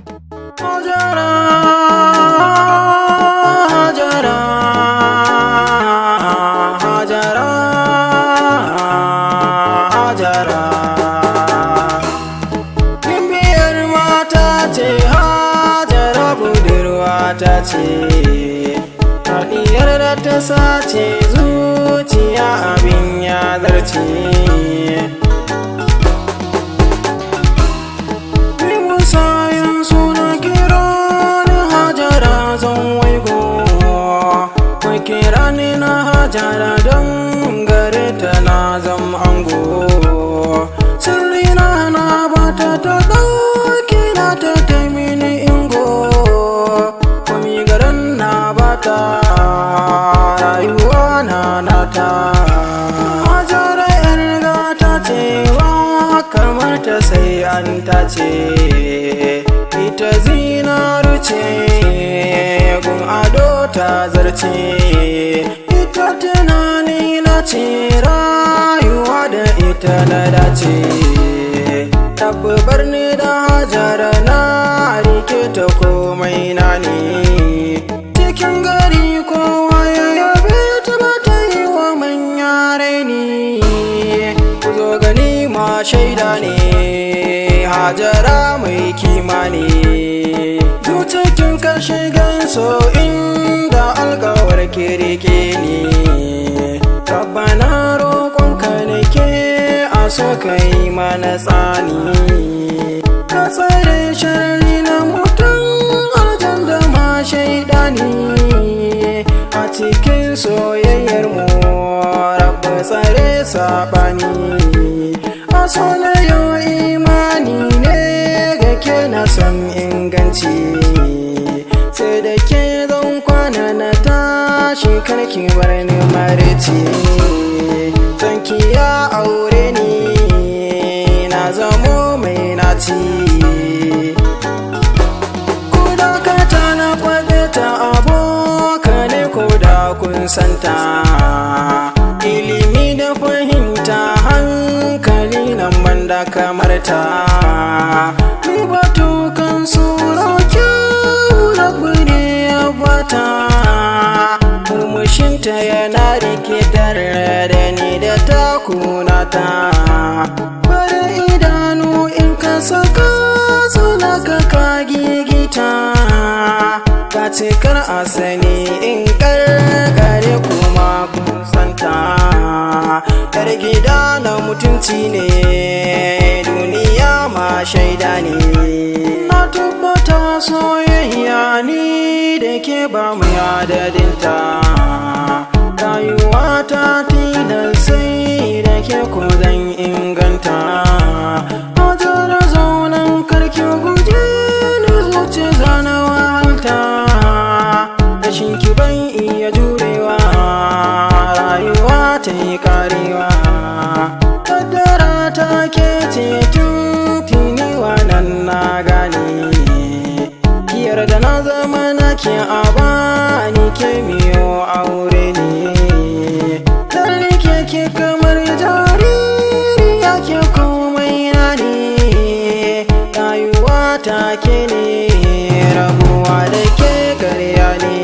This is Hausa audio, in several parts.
Hajara, Hajara, Hajara, Hajara. Gimbiyar mata ce Hajara, budurwa ta ce, haɗiyar da ta sace zuciya abin ya zarce. Kira ni na Hajara don gare ta na zam ango, sirri na bata ta ɗauki na ta taimini ingo, kwami garin na bata rayuwa na nata. Hajara yar gata cewa kamar ta sai an tace, ita zinaru ce gun ado ta zarce. Ita tunani na ce rayuwa da ita na dace, tabbar ni da Hajara na rike ta komai na ne. Cikin gari kowa ya yabe ta ba ta yi wa manya raini, ku zo gani ma shaida ne Hajara mai kima ne. Zucikin kashe ganso inda alkawar kirke ne, Rabbana roƙonka nake a so ka yi mana tsani, ka tsare sharri na mutum aljan da ma shaidani. A cikin soyayyar mu Rabba tsare saɓani, a so na yau imani ne ga ke na son inganci, sai da ke zan kwana na tashi karki bar ni mareci. Zanki ya aure ni na zamo mai naci, ko da kata na faɗe ta abokane ko da kun santa, ilimi da fahimta hankali nan banda kamar ta. Ni batu kan surokin murmushinta yana rikitar da ni da takunata, bari idanu in ka saka suna ka gigita, ka cikar asani in karkare kuma kun santa. Yar gida na mutunci ne duniya ma shaida ne, na tabbata soyayya ni da ke ba mu yadadinta, rayuwa ta tilar sai da ke ko zan inganta. Hajara zaunan karki guje ni zuci zana wahalta, rashin ki ban iya jurewa rayuwa ta yi karewa. Kaddara ta ke ce tuni wannan na gane, da na zama nake a bani ke miyo aure ne. Lalle ke kamar jariri yake komai na ne, rayuwa ta ke ne rabuwa da ke karya ne.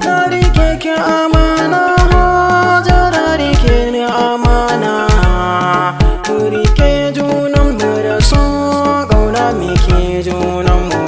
Na rike ke amana Hajara, rike ni amana, ku rike junan mu da so ƙauna muke junan mu.